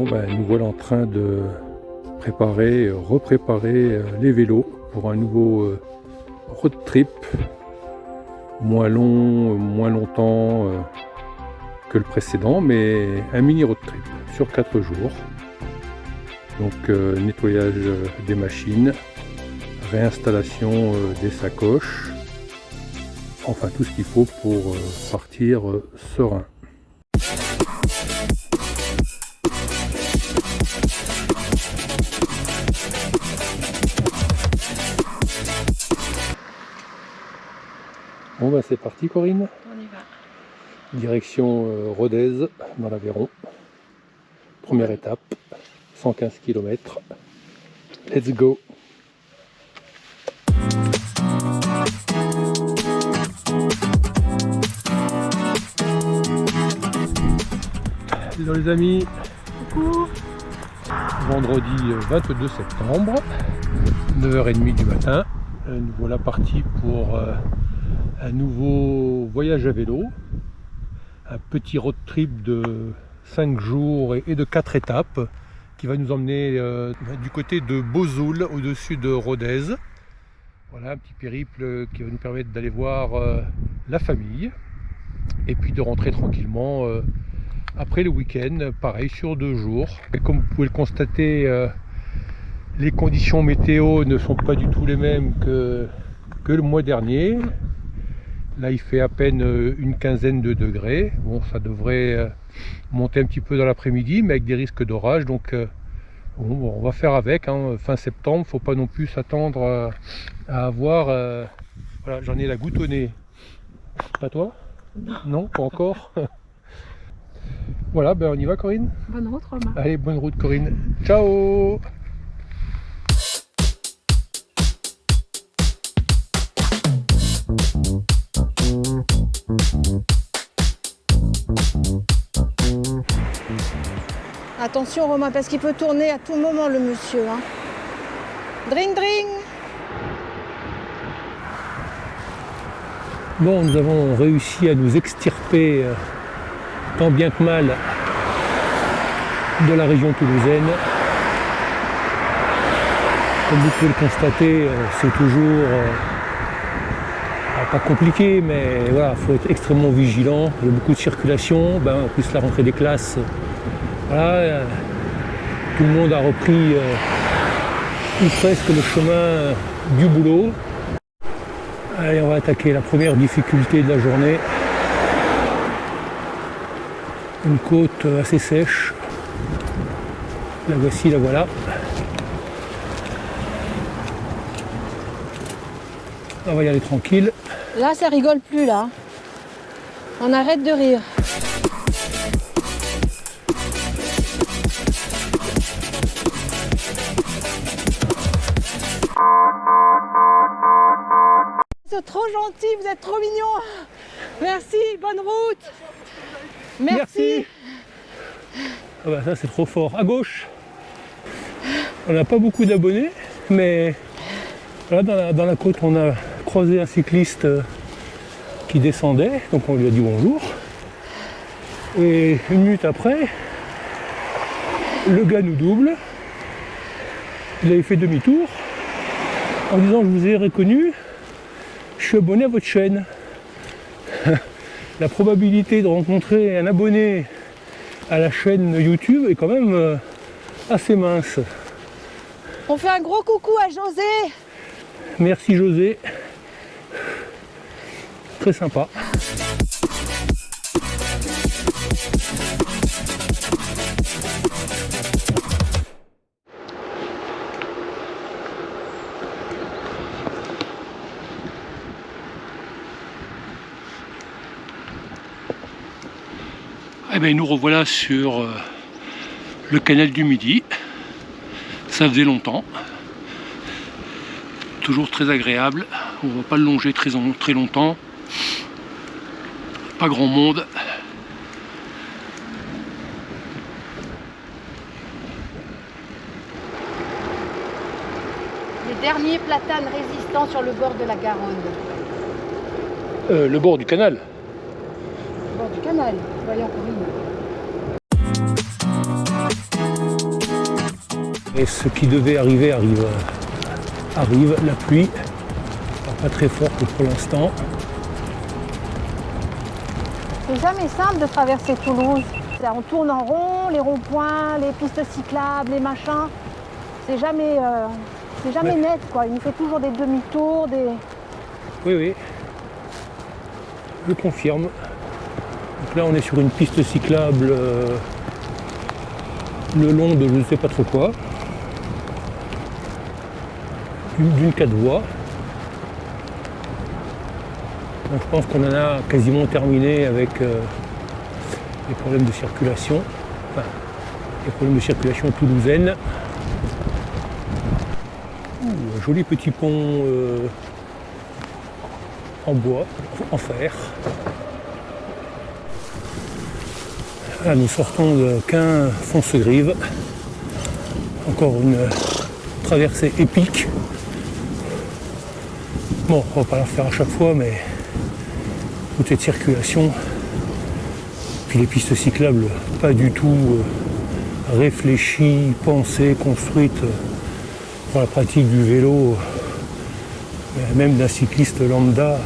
Bon, nous voilà en train de repréparer les vélos pour un nouveau road trip, moins longtemps que le précédent, mais un mini road trip sur 4 jours. Donc nettoyage des machines, réinstallation des sacoches, enfin tout ce qu'il faut pour partir serein. Bon c'est parti Corinne. On y va. Direction Rodez dans l'Aveyron. Première étape, 115 km. Let's go. Hello les amis. Coucou. Vendredi 22 septembre, 9h30 du matin. Nous voilà partis pour un nouveau voyage à vélo. Un petit road trip de 5 jours et de 4 étapes qui va nous emmener du côté de Bozoul, au-dessus de Rodez. Voilà, un petit périple qui va nous permettre d'aller voir la famille et puis de rentrer tranquillement après le week-end, pareil sur 2 jours. Et comme vous pouvez le constater, les conditions météo ne sont pas du tout les mêmes que le mois dernier. Là il fait à peine une quinzaine de degrés. Bon, ça devrait monter un petit peu dans l'après-midi, mais avec des risques d'orage. Donc on va faire avec, hein. Fin septembre, faut pas non plus s'attendre à avoir... voilà, j'en ai la goutte au nez. Pas toi? Non, pas encore. Voilà, on y va Corinne? Bonne route Romain. Allez, bonne route Corinne. Ciao. Attention Romain, parce qu'il peut tourner à tout moment le monsieur. Hein. Dring dring. Bon, nous avons réussi à nous extirper tant bien que mal de la région toulousaine. Comme vous pouvez le constater, c'est toujours pas compliqué, mais voilà, il faut être extrêmement vigilant. Il y a beaucoup de circulation. En plus, la rentrée des classes, voilà, tout le monde a repris ou presque le chemin du boulot. Allez, on va attaquer la première difficulté de la journée. Une côte assez sèche. La voici, la voilà. On va y aller tranquille. Là, ça rigole plus là. On arrête de rire. C'est trop gentil, vous êtes trop mignons. Merci, bonne route. Merci. Ah ça c'est trop fort. À gauche, on n'a pas beaucoup d'abonnés, mais voilà, dans la côte on a croisé un cycliste qui descendait, donc on lui a dit bonjour. Et une minute après, le gars nous double. Il avait fait demi-tour en disant je vous ai reconnu, je suis abonné à votre chaîne. La probabilité de rencontrer un abonné à la chaîne YouTube est quand même assez mince. On fait un gros coucou à José. Merci José. Très sympa. Nous revoilà sur le canal du Midi. Ça faisait longtemps. Toujours très agréable. On ne va pas le longer très longtemps. Pas grand monde. Les derniers platanes résistants sur le bord de la Garonne. Le bord du canal. Le bord du canal, voyons Corinne. Et ce qui devait arriver arrive. La pluie, pas très forte pour l'instant. C'est jamais simple de traverser Toulouse. On tourne en rond, les ronds-points, les pistes cyclables, les machins. C'est jamais Ouais. net, quoi. Il nous fait toujours des demi-tours, des... Oui, je confirme. Donc là, on est sur une piste cyclable le long de je ne sais pas trop quoi, d'une 4 voies. Donc je pense qu'on en a quasiment terminé avec les problèmes de circulation, enfin, les problèmes de circulation toulousaine. Un joli petit pont en bois, en fer. Là, nous sortons de Quin-Foncegrive. Encore une traversée épique. Bon, on va pas la faire à chaque fois, mais toute cette circulation, puis les pistes cyclables, pas du tout réfléchies, pensées, construites pour la pratique du vélo, même d'un cycliste lambda.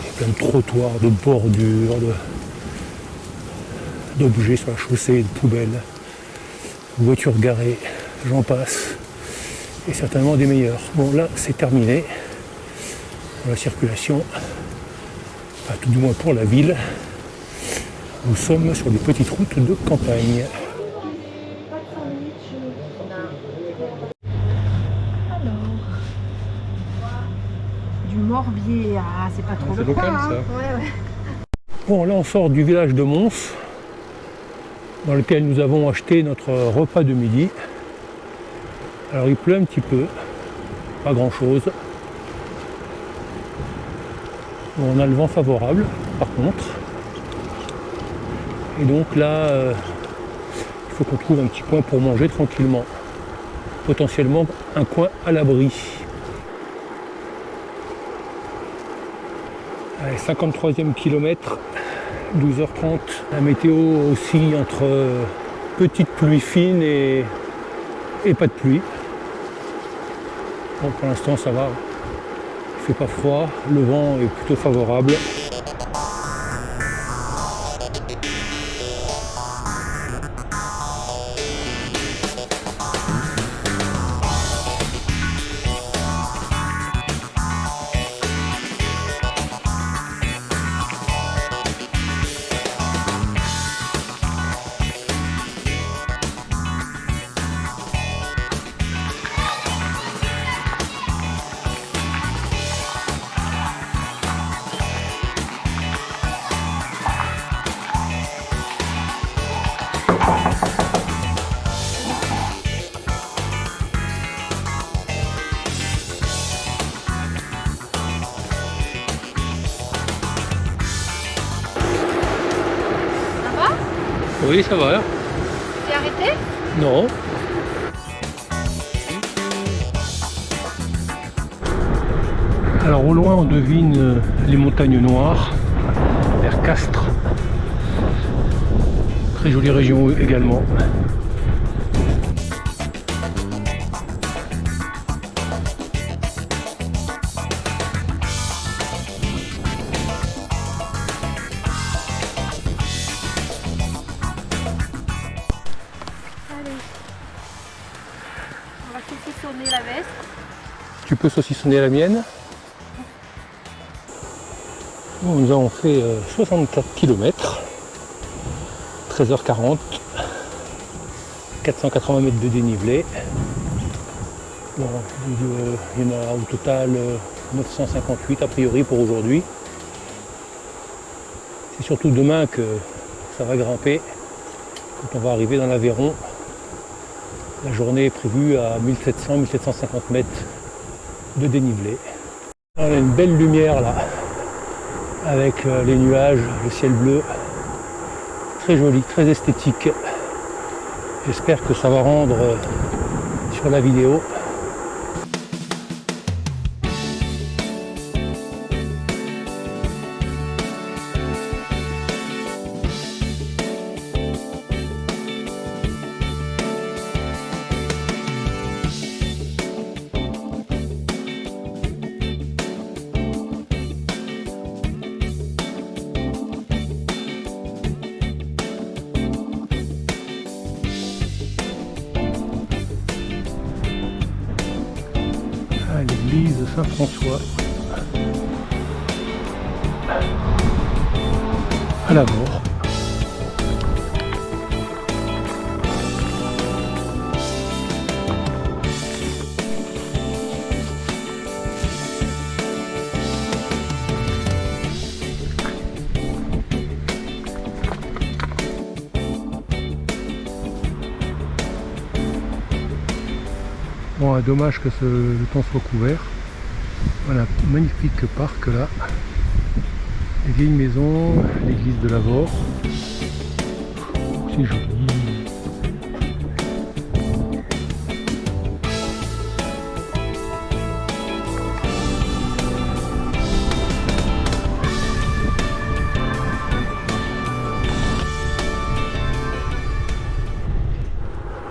Il y a plein de trottoirs, de bordures, d'objets sur la chaussée, de poubelles, de voitures garées, j'en passe, et certainement des meilleurs. Bon, là, c'est terminé pour la circulation, enfin, tout du moins pour la ville. Nous sommes sur des petites routes de campagne. Du Morbier, ah, c'est pas trop C'est le coin, local, hein. ça. Ouais. Bon, là, on sort du village de Mons, dans lequel nous avons acheté notre repas de midi. Alors, il pleut un petit peu, pas grand-chose. Bon, on a le vent favorable, par contre. Et donc là, il faut qu'on trouve un petit coin pour manger tranquillement. Potentiellement un coin à l'abri. Allez, 53e kilomètre, 12h30. La météo aussi entre petite pluie fine et pas de pluie. Bon, pour l'instant ça va. Il fait pas froid, le vent est plutôt favorable. Oui, ça va. T'es arrêté? Non. Alors au loin on devine les montagnes noires vers Castres. Très jolie région également. Allez. On va saucissonner la veste. Tu peux saucissonner la mienne. Bon, nous avons fait 64 km, 13h40, 480 mètres de dénivelé. Bon, il y en a au total 958 a priori pour aujourd'hui. C'est surtout demain que ça va grimper quand on va arriver dans l'Aveyron. La journée est prévue à 1700-1750 mètres de dénivelé. On a une belle lumière là, avec les nuages, le ciel bleu. Très joli, très esthétique. J'espère que ça va rendre sur la vidéo. Saint-François à la mort. Bon, dommage que le temps soit couvert. Voilà, magnifique parc là. Les vieilles maisons, l'église de Lavore. C'est joli.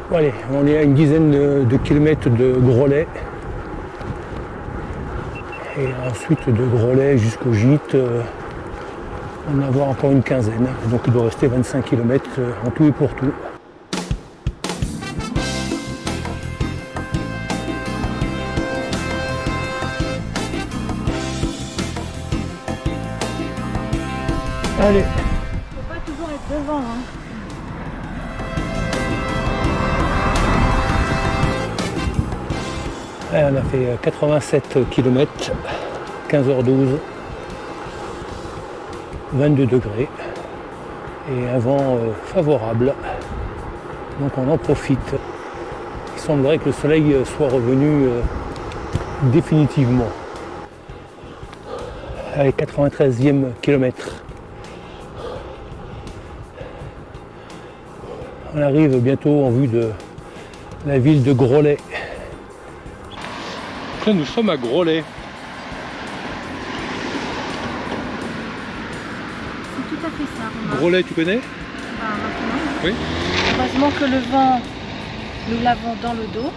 Bon, allez, on est à une dizaine de kilomètres de Grollet. Et ensuite de Grollet jusqu'au gîte, on va avoir encore une quinzaine. Donc il doit rester 25 km en tout et pour tout. Allez. Faut pas toujours être devant, hein. On a fait 87 km, 15h12, 22 degrés et un vent favorable. Donc on en profite. Il semblerait que le soleil soit revenu définitivement. Allez, 93e kilomètre. On arrive bientôt en vue de la ville de Grollet. Là, nous sommes à Grollet. C'est tout à fait ça, Romain. Grollet, tu connais? Maintenant. Oui. Heureusement que le vent, nous l'avons dans le dos,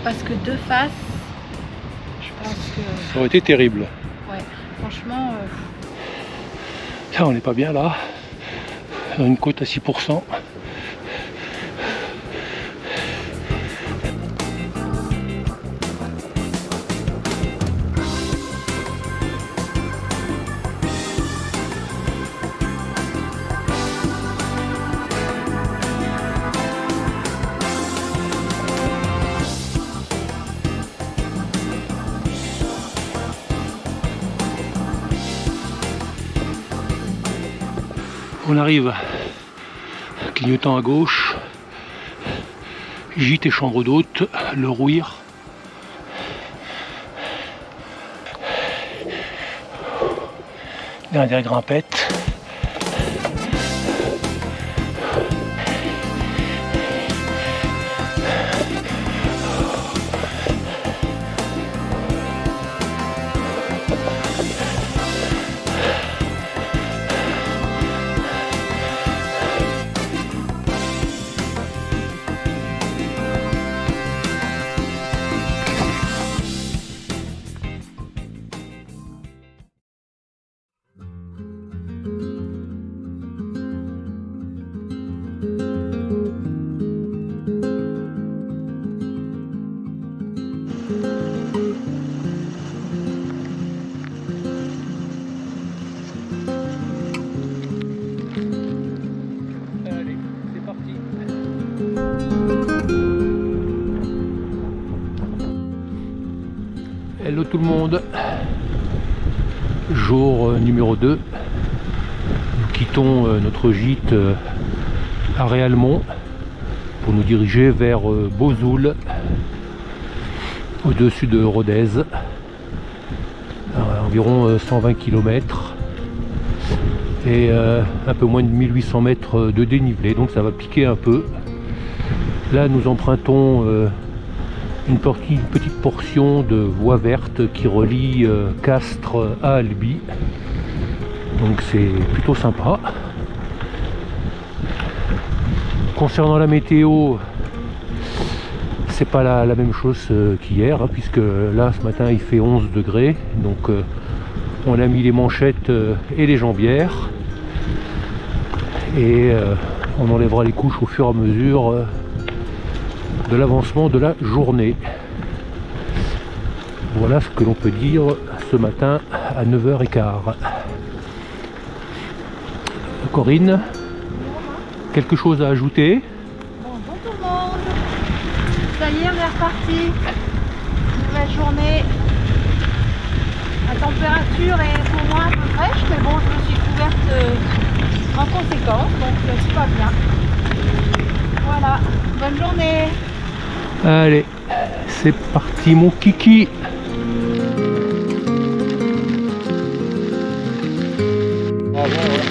parce que de face, je pense que... Ça aurait été terrible. Ouais, franchement... Là, on n'est pas bien là. On a une côte à 6%. On arrive, clignotant à gauche, gîte et chambre d'hôte, le Rouir. Dernière grimpette. Hello tout le monde, jour numéro 2, nous quittons notre gîte à Réalmont pour nous diriger vers Beauzoul, au-dessus de Rodez, à environ 120 km et un peu moins de 1800 mètres de dénivelé, donc ça va piquer un peu. Là nous empruntons une petite portion de voie verte qui relie Castres à Albi, donc c'est plutôt sympa. Concernant la météo, c'est pas la même chose qu'hier, hein, puisque là ce matin il fait 11 degrés, donc on a mis les manchettes et les jambières et on enlèvera les couches au fur et à mesure de l'avancement de la journée. Voilà ce que l'on peut dire ce matin à 9h15. Corinne, quelque chose à ajouter? Bonjour tout le monde. Ça y est, on est reparti. Nouvelle journée. La température est pour moi un peu fraîche, mais bon, je me suis couverte en conséquence, donc tout va bien. Voilà, bonne journée. Allez, c'est parti mon kiki. Bravo, ouais.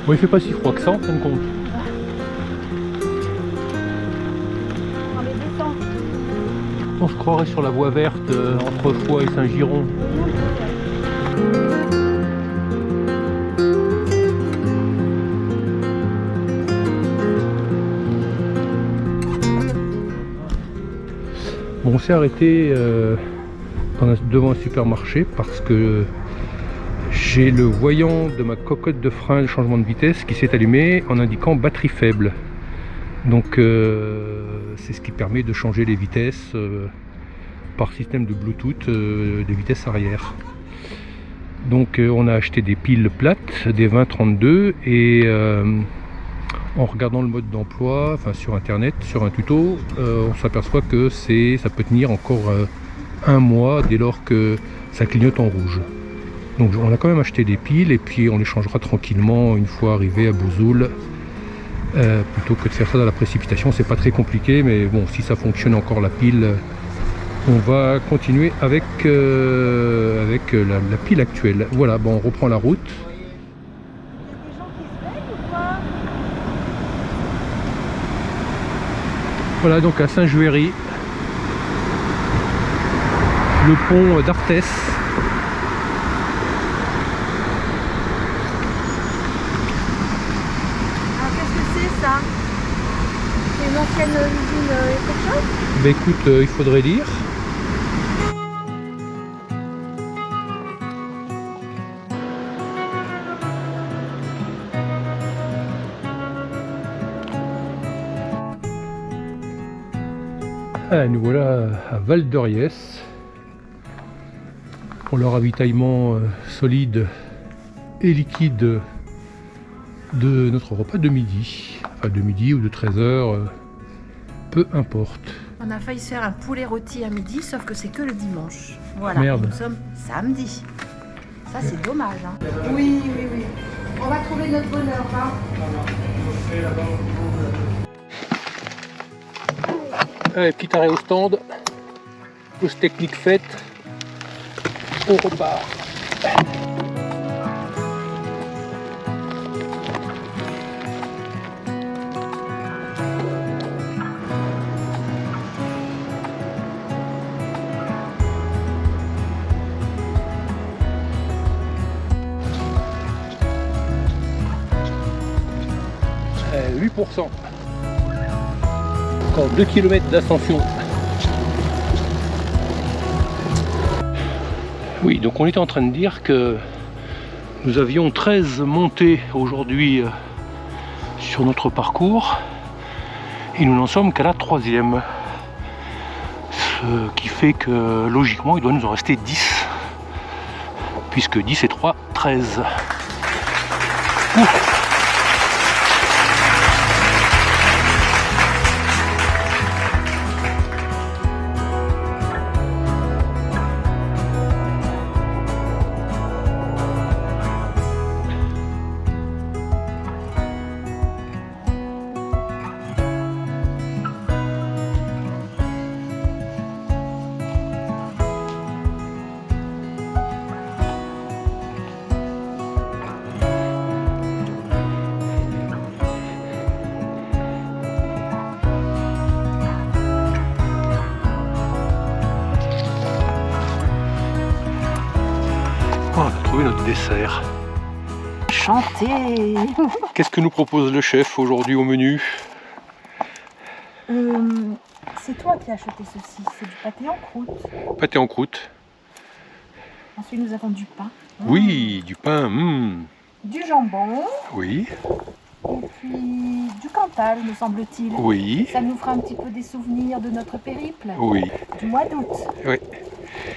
Bon, il fait pas si froid que ça en fin de compte. On les descend. On se croirait sur la voie verte entre Foix et Saint-Giron. Bon, on s'est arrêté devant un supermarché parce que j'ai le voyant de ma cocotte de frein de changement de vitesse qui s'est allumé en indiquant batterie faible. Donc c'est ce qui permet de changer les vitesses par système de Bluetooth des vitesses arrière. Donc on a acheté des piles plates, des 2032, et en regardant le mode d'emploi, enfin sur internet, sur un tuto, on s'aperçoit que ça peut tenir encore un mois dès lors que ça clignote en rouge. Donc on a quand même acheté des piles et puis on les changera tranquillement une fois arrivé à Bouzoul, plutôt que de faire ça dans la précipitation. C'est pas très compliqué, mais bon, si ça fonctionne encore la pile, on va continuer avec la pile actuelle. Voilà, bon, on reprend la route. Il y a des gens qui se baignent ou quoi? Voilà, donc à Saint-Juéry, le pont d'Arthès. Alors qu'est-ce que c'est ça? C'est une ancienne usine Ecoshop? Ben écoute, il faudrait lire. Ah, nous voilà à Val-d'Oriès pour le ravitaillement solide et liquide de notre repas de midi. Enfin de midi ou de 13h, peu importe. On a failli se faire un poulet rôti à midi, sauf que c'est que le dimanche. Voilà, Merde. et nous sommes samedi. Ça c'est dommage. Hein. Oui, oui, oui. On va trouver notre bonheur, hein. Allez, petit arrêt au stand, pause technique faite, on repart. Euh, 8%. Encore 2 km d'ascension. Oui, donc on était en train de dire que nous avions 13 montées aujourd'hui sur notre parcours et nous n'en sommes qu'à la 3e. Ce qui fait que logiquement il doit nous en rester 10, puisque 10 et 3, 13. Ouf. dessert. Chanter. Qu'est-ce que nous propose le chef aujourd'hui au menu? C'est toi qui as acheté ceci, c'est du pâté en croûte. Pâté en croûte. Ensuite nous avons du pain. Oui, du pain. Du jambon. Oui. Et puis du Cantal, me semble-t-il. Oui. Ça nous fera un petit peu des souvenirs de notre périple. Oui. Du mois d'août. Oui.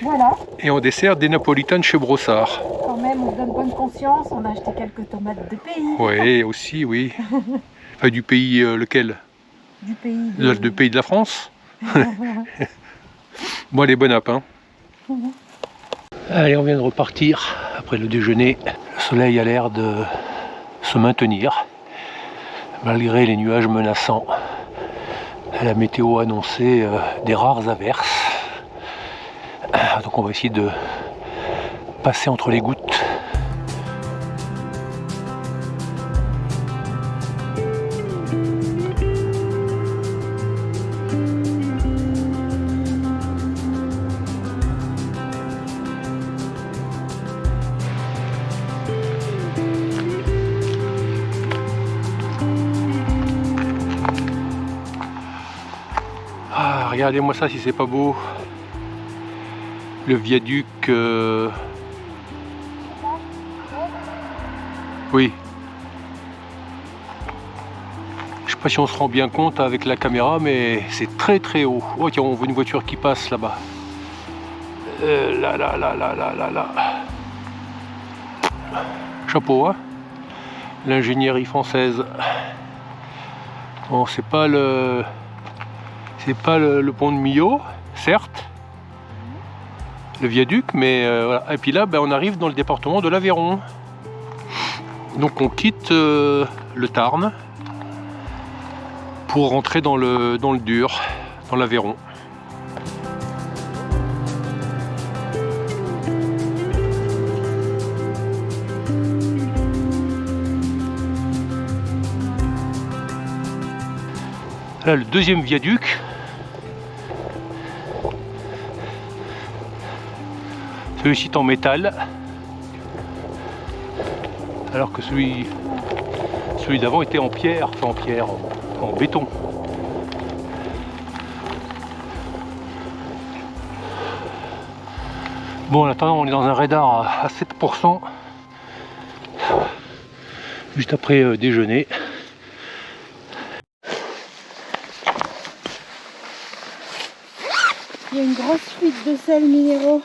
Voilà. Et en dessert, des napolitanes chez Brossard. Quand même, on donne bonne conscience, on a acheté quelques tomates de pays. Oui, aussi, oui. Enfin, du pays lequel? Du pays Du pays de la France. Bon, allez, bon app. Hein. Allez, on vient de repartir après le déjeuner. Le soleil a l'air de se maintenir, malgré les nuages menaçants. La météo a annoncé des rares averses. Donc on va essayer de passer entre les gouttes. Ah, regardez-moi ça si c'est pas beau. Le viaduc... Oui. Je sais pas si on se rend bien compte avec la caméra, mais c'est très très haut. Oh tiens, on voit une voiture qui passe là-bas. Là. Chapeau, hein. L'ingénierie française. Bon, c'est pas le pont de Millau, certes. Le viaduc, mais voilà. Et puis là, on arrive dans le département de l'Aveyron. Donc on quitte le Tarn pour rentrer dans le dur, dans l'Aveyron. Là, le deuxième viaduc. Celui-ci est en métal, alors que celui d'avant était en pierre, enfin en béton. Bon, en attendant, on est dans un radar à 7%, juste après déjeuner. Il y a une grosse fuite de sels minéraux.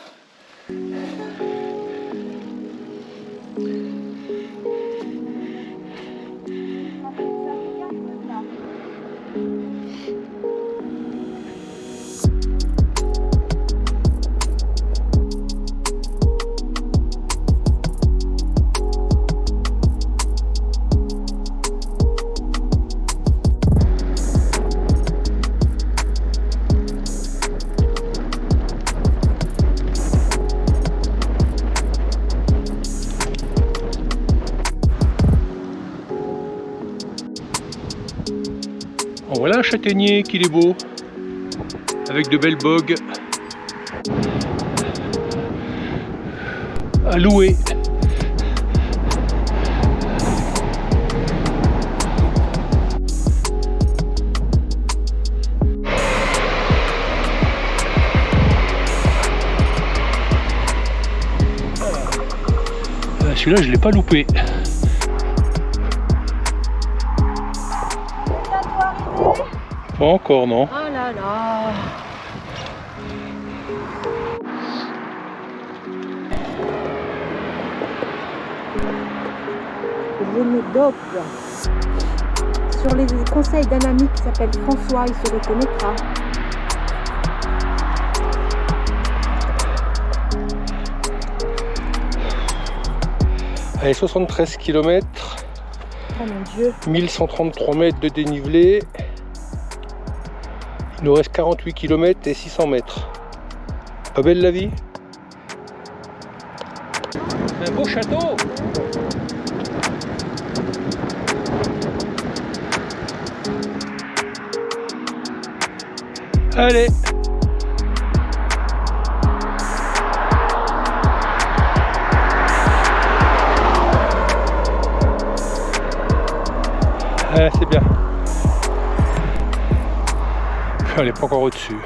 Voilà un châtaignier qu'il est beau, avec de belles bogues à louer. Celui-là, je ne l'ai pas loupé. Pas encore, non. Oh là là. Je me dope sur les conseils d'un ami qui s'appelle François, il se reconnaîtra. Allez, 73 km, Oh mon Dieu. 1133 mètres de dénivelé. Il nous reste 48 km et 600 mètres. Pas belle la vie? Un beau château! Allez! C'est bien. Elle n'est pas encore au-dessus.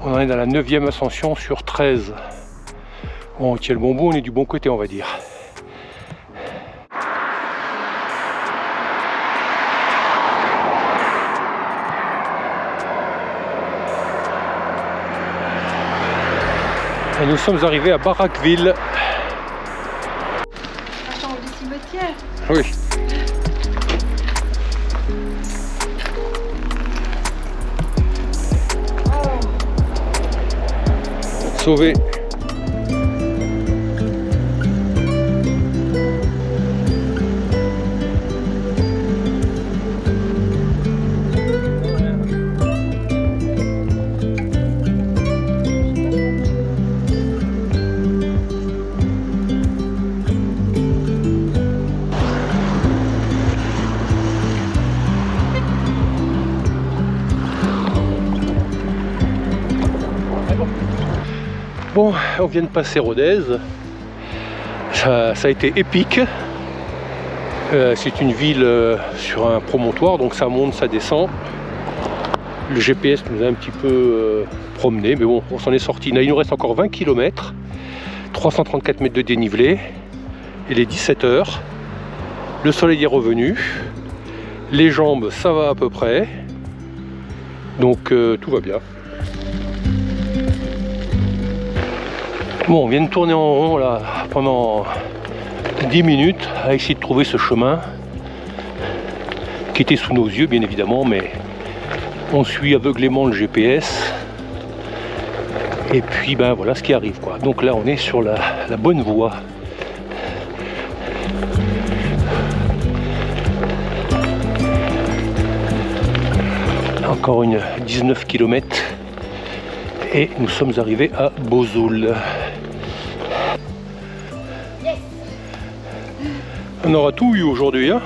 On en est dans la 9e ascension sur 13. On tient le bon bout, on est du bon côté, on va dire. Et nous sommes arrivés à Barraqueville. La chambre du cimetière. Oui. Sauvé. Bon, on vient de passer Rodez. Ça a été épique. C'est une ville sur un promontoire, donc ça monte, ça descend. Le GPS nous a un petit peu promené, mais bon, on s'en est sorti. Il nous reste encore 20 km, 334 mètres de dénivelé. Il est 17h. Le soleil est revenu. Les jambes, ça va à peu près. Donc tout va bien. Bon, on vient de tourner en rond là pendant 10 minutes à essayer de trouver ce chemin qui était sous nos yeux bien évidemment, mais on suit aveuglément le GPS et puis ben voilà ce qui arrive quoi. Donc là on est sur la bonne voie. Encore une 19 km et nous sommes arrivés à Bozoul. On aura tout eu aujourd'hui, hein.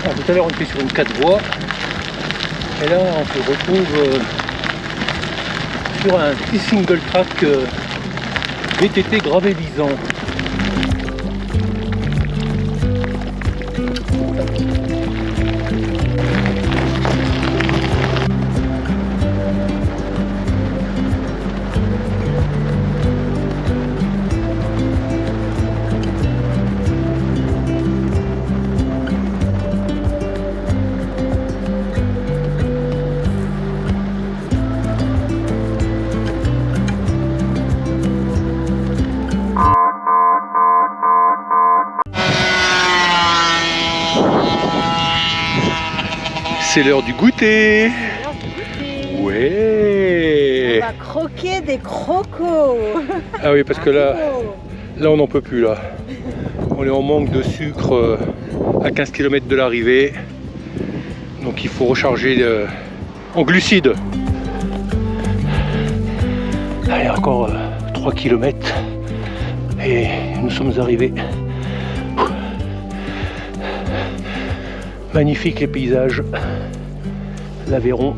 Alors, tout à l'heure on était sur une 4 voies et là on se retrouve sur un petit single track VTT Gravellisant. C'est l'heure du goûter. Ouais. On va croquer des crocos. Ah oui, parce que là on n'en peut plus là. On est en manque de sucre à 15 km de l'arrivée. Donc il faut recharger en glucides. Allez, encore 3 km et nous sommes arrivés. Magnifique les paysages, l'Aveyron.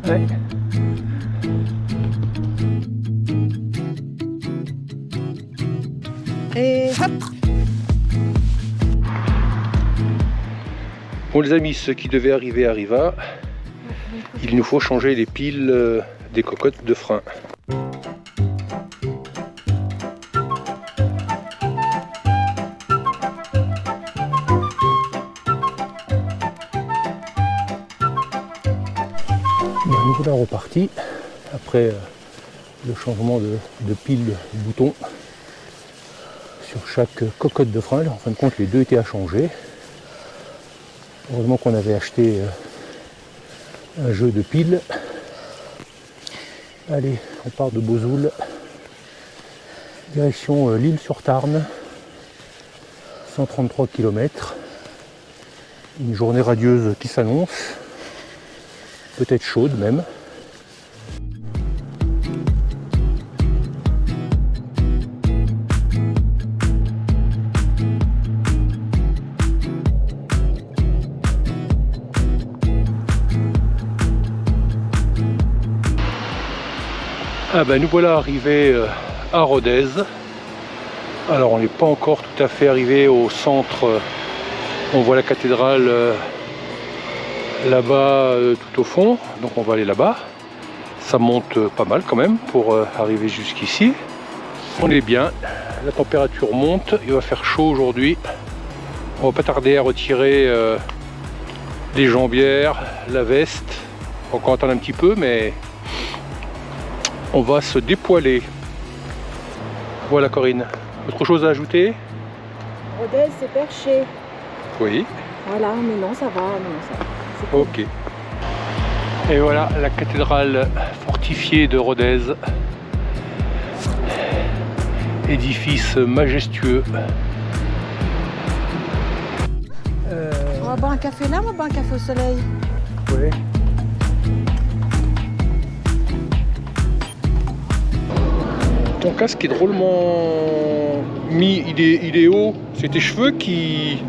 Ouais. Et hop. Bon les amis, ce qui devait arriver arriva. Il nous faut changer les piles des cocottes de frein. Nous voilà repartis après le changement de pile bouton sur chaque cocotte de frein. En fin de compte, les deux étaient à changer. Heureusement qu'on avait acheté un jeu de piles. Allez, on part de Bozoul, direction l'Isle-sur-Tarn, 133 km. Une journée radieuse qui s'annonce, peut-être chaude même. Ah ben nous voilà arrivés à Rodez. Alors on n'est pas encore tout à fait arrivé au centre. On voit la cathédrale là-bas tout au fond, donc on va aller là-bas. Ça monte pas mal quand même pour arriver jusqu'ici. On est bien, la température monte, il va faire chaud aujourd'hui. On va pas tarder à retirer les jambières, la veste. On va encore attendre un petit peu, mais on va se dépoiler. Voilà Corinne. Autre chose à ajouter? Rodez, c'est Perché. Oui. Voilà, mais non, ça va. Non, ça va. Cool. Ok. Et voilà la cathédrale fortifiée de Rodez. Édifice majestueux. On va boire un café là, on va boire un café au soleil. Oui. Ton casque est drôlement mis, il est haut. C'est tes cheveux qui...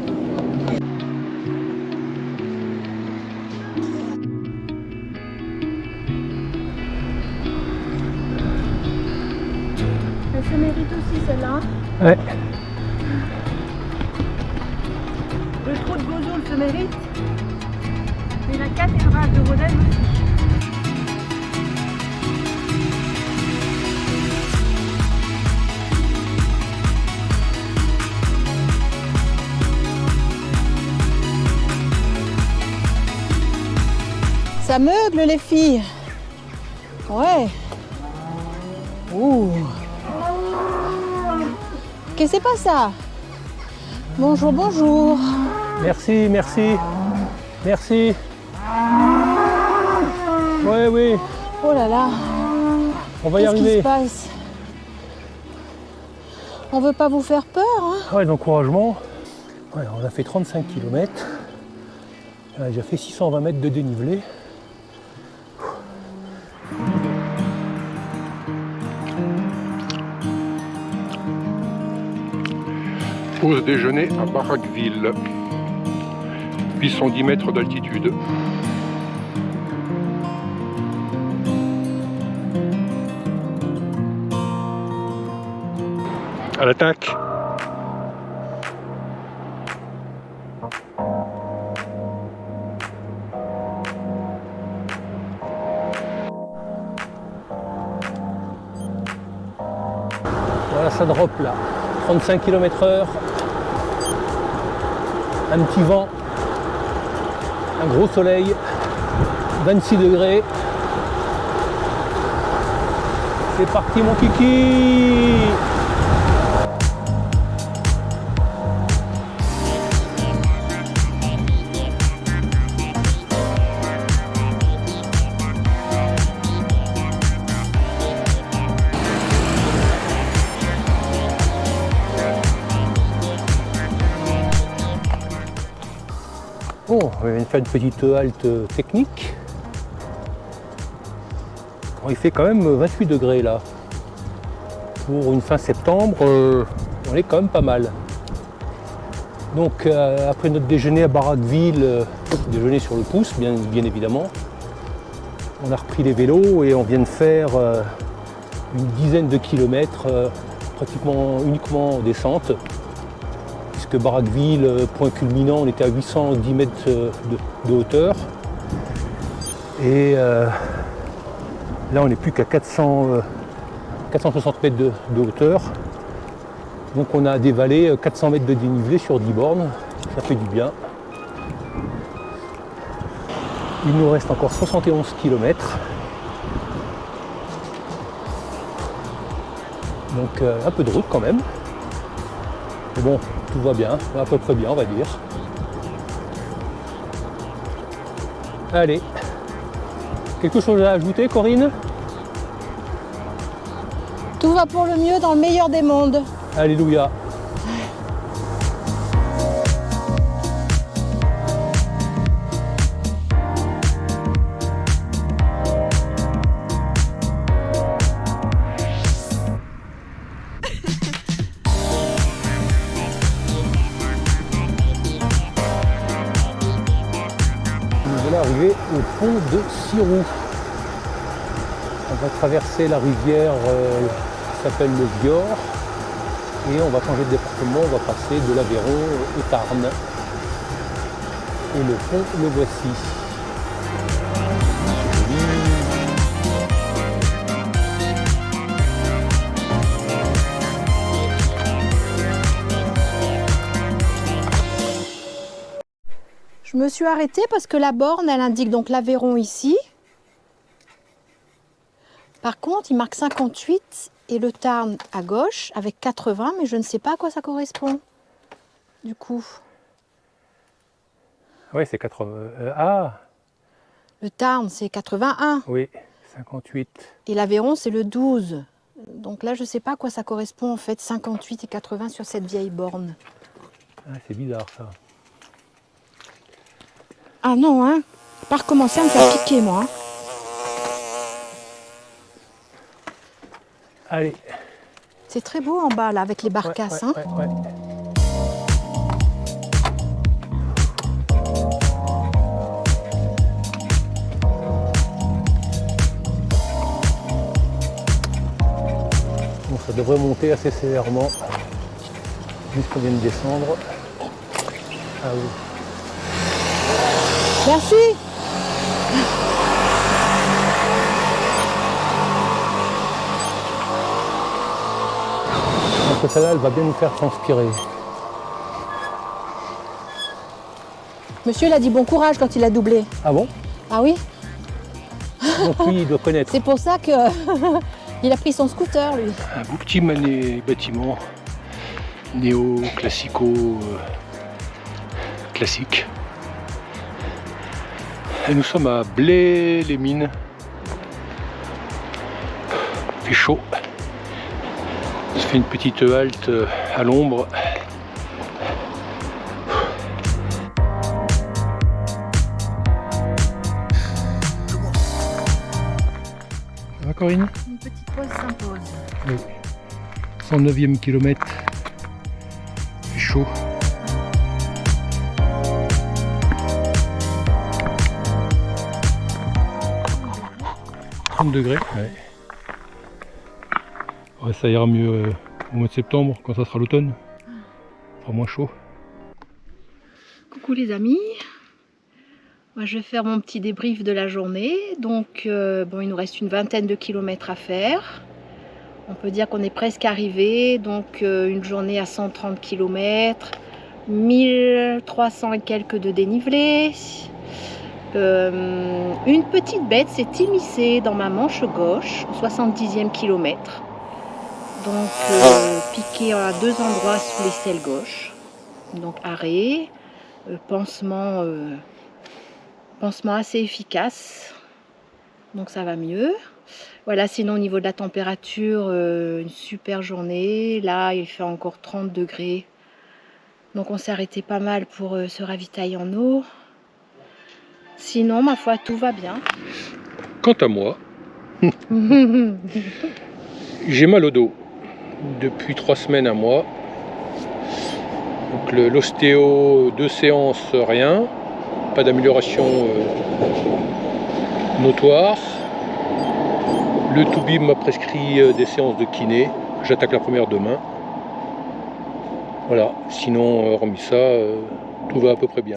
Elle se mérite aussi celle-là. Ouais. Le trou de Bozoul se mérite. Et la cathédrale de Rodez aussi. Ça meuble les filles. Ouais. Ouh. Qu'est-ce que c'est pas ça? Bonjour, bonjour. Merci, merci. Merci. Ouais, oui. Oh là là. On va y Qu'est-ce qui se arriver. passe? On veut pas vous faire peur, hein? Ouais, l'encouragement. Ouais, on a fait 35 km. On a déjà fait 620 mètres de dénivelé. Pause déjeuner à Barraqueville. 810 mètres d'altitude. À l'attaque. Voilà, ça drop là. 35 km/h. Un petit vent. Un gros soleil. 26 degrés. C'est parti mon kiki. Bon, on vient de faire une petite halte technique. Bon, il fait quand même 28 degrés là. Pour une fin septembre, on est quand même pas mal. Donc après notre déjeuner à Barraqueville, déjeuner sur le pouce bien évidemment, On a repris les vélos et on vient de faire une dizaine de kilomètres, pratiquement uniquement en descente. Puisque Barraqueville, point culminant, on était à 810 mètres de hauteur. Et là, on n'est plus qu'à 460 mètres de hauteur. Donc on a dévalé 400 mètres de dénivelé sur 10 bornes. Ça fait du bien. Il nous reste encore 71 km. Donc un peu de route quand même. Mais bon, tout va bien, à peu près bien on va dire. Allez. Quelque chose à ajouter, Corinne? Tout va pour le mieux dans le meilleur des mondes. Alléluia. Arrivé au pont de Sirou. On va traverser la rivière qui s'appelle le Vior et on va changer de département, on va passer de l'Aveyron au Tarn. Et le pont, le voici. Je me suis arrêtée parce que la borne, elle indique donc l'Aveyron ici. Par contre, il marque 58 et le Tarn à gauche avec 80, mais je ne sais pas à quoi ça correspond. Du coup. Oui, c'est 80. Ah Le Tarn, c'est 81. oui, 58. Et l'Aveyron, c'est le 12. Donc là, je ne sais pas à quoi ça correspond en fait, 58 et 80 sur cette vieille borne. Ah, c'est bizarre ça. Ah non, hein. Pas recommencer à me faire piquer, moi. Allez. C'est très beau en bas, là, avec les barcasses. Ouais. Bon, ça devrait monter assez sévèrement. Juste qu'on vient de descendre. Ah oui. Merci. Donc celle-là, elle va bien nous faire transpirer. Monsieur, il a dit bon courage quand il a doublé. Ah bon? Ah oui? Donc lui, il doit connaître. C'est pour ça que il a pris son scooter, lui. Un beau petit bâtiment néo-classico classique. Et nous sommes à Blay-les-Mines. Il fait chaud. On se fait une petite halte à l'ombre. Ça va, Corinne? Une petite pause s'impose. Oui. 109e kilomètre. Il fait chaud. 30 degrés. Ouais. Ouais, ça ira mieux au mois de septembre, quand ça sera l'automne. Il fera moins chaud. Coucou les amis. Moi, je vais faire mon petit débrief de la journée. Donc, bon, il nous reste une vingtaine de kilomètres à faire. On peut dire qu'on est presque arrivé. Donc, une journée à 130 km, 1300 et quelques de dénivelé. Une petite bête s'est immiscée dans ma manche gauche, au 70e kilomètre. Donc, piqué à 2 endroits sous l'aisselle gauche. Donc, arrêt, pansement assez efficace. Donc, ça va mieux. Voilà, sinon, au niveau de la température, une super journée. Là, il fait encore 30 degrés. Donc, on s'est arrêté pas mal pour se ravitailler en eau. Sinon, ma foi, tout va bien. Quant à moi, j'ai mal au dos depuis 3 semaines à moi. Donc l'ostéo, 2 séances, rien. Pas d'amélioration notoire. Le Toubib m'a prescrit des séances de kiné. J'attaque la première demain. Voilà, sinon, hormis ça, tout va à peu près bien.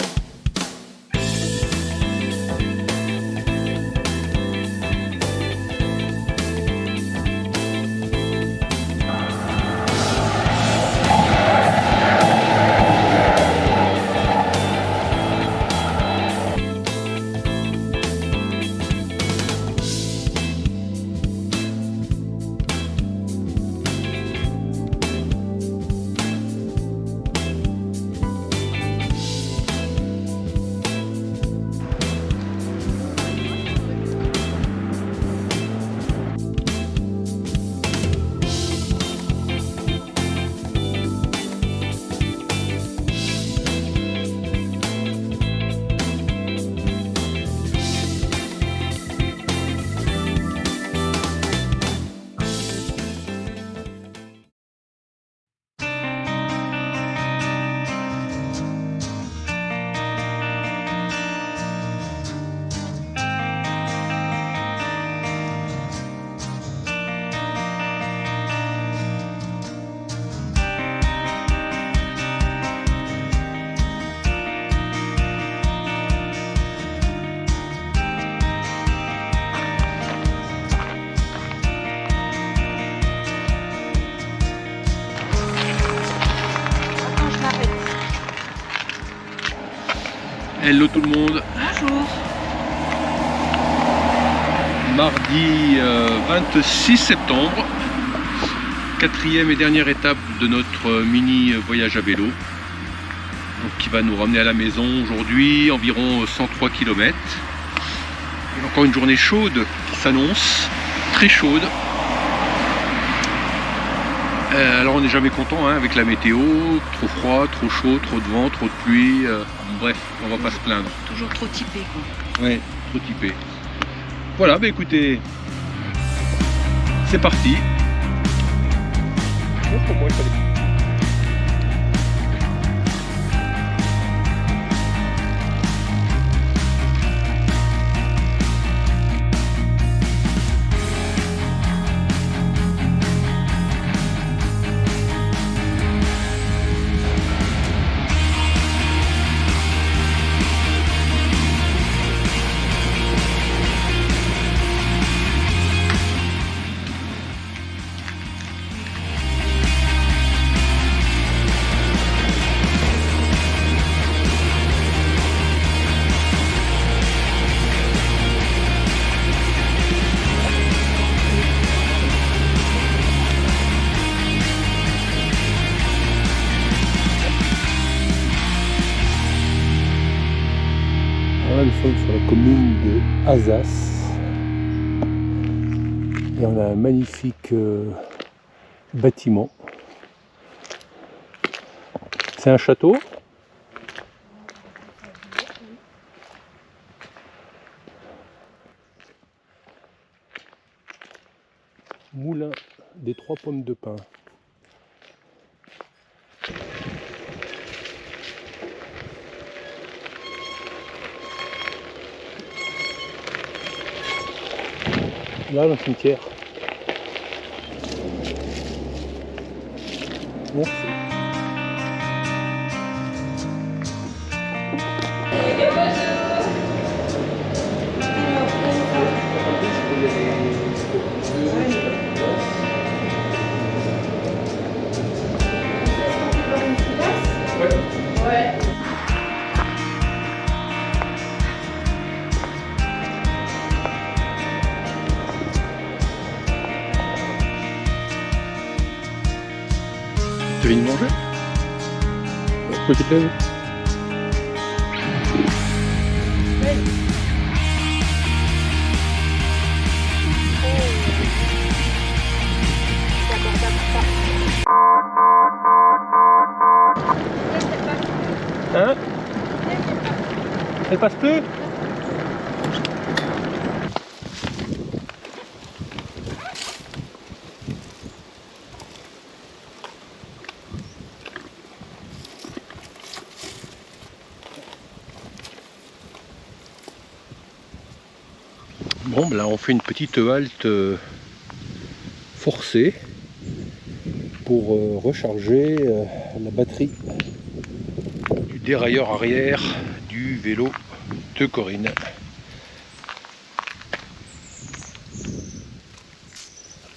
Hello tout le monde. Bonjour. Mardi 26 septembre, quatrième et dernière étape de notre mini voyage à vélo, donc, qui va nous ramener à la maison aujourd'hui, environ 103 km. Et encore une journée chaude qui s'annonce, très chaude. Alors on n'est jamais content avec la météo, trop froid, trop chaud, trop de vent, trop de pluie, bref, on va pas se plaindre. Toujours trop typé quoi. Ouais, trop typé. Voilà, bah écoutez, c'est parti. Pour moi, il fallait... Là, nous sommes sur la commune de Azas et on a un magnifique bâtiment. C'est un château. Moulin des Trois Pommes de Pin. Là, le cimetière. Merci. Ouais. Tu viens de manger? Petite lèvre. Hein? Elle passe plus? Bon, ben là on fait une petite halte forcer pour recharger la batterie du dérailleur arrière du vélo de Corinne.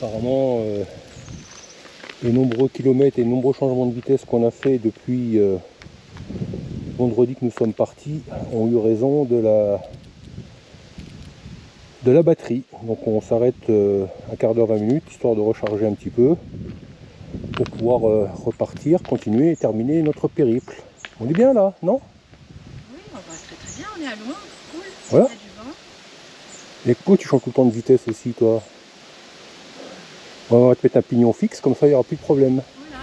Apparemment, les nombreux kilomètres et les nombreux changements de vitesse qu'on a fait depuis vendredi que nous sommes partis ont eu raison de la batterie. Donc on s'arrête un quart d'heure, 20 minutes, histoire de recharger un petit peu pour pouvoir repartir, continuer et terminer notre périple. On est bien là, non? Oui, on va très très bien, on est à Londres, cool, voilà. Il y a du vent. Et pourquoi tu changes tout le temps de vitesse aussi, toi? On va te mettre un pignon fixe, comme ça il n'y aura plus de problème. Voilà.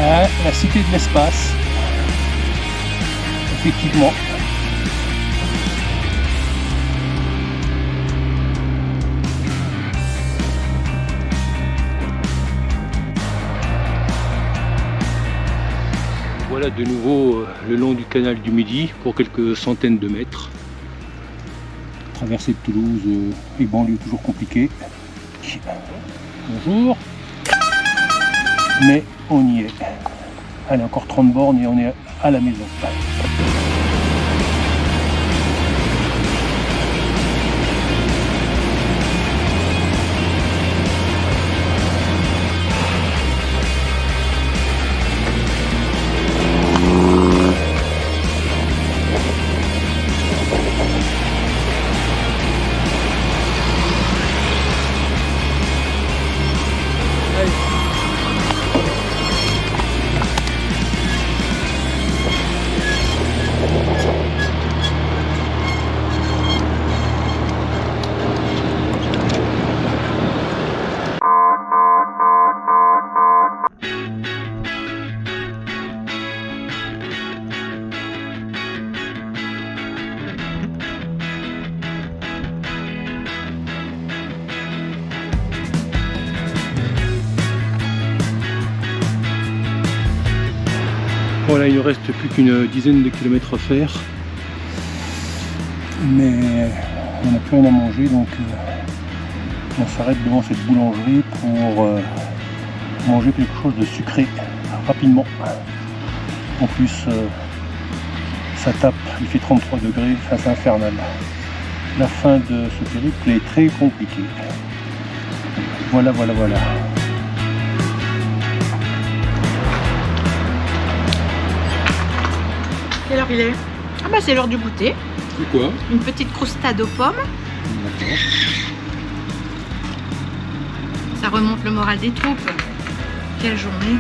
Ah, la cité de l'espace. Effectivement. Voilà de nouveau le long du canal du Midi pour quelques centaines de mètres. Traversée de Toulouse et banlieue toujours compliquée. Bonjour. Mais on y est. Allez, encore 30 bornes et on est à la maison. Voilà, il ne reste plus qu'une dizaine de kilomètres à faire. Mais on n'a plus rien à manger, donc on s'arrête devant cette boulangerie pour manger quelque chose de sucré rapidement. En plus, ça tape, il fait 33 degrés, enfin, c'est infernal. La fin de ce périple est très compliquée. Voilà, voilà, voilà. Quelle heure il est? Ah bah c'est l'heure du goûter. C'est quoi? Une petite croustade aux pommes. D'accord. Ça remonte le moral des troupes. Quelle journée.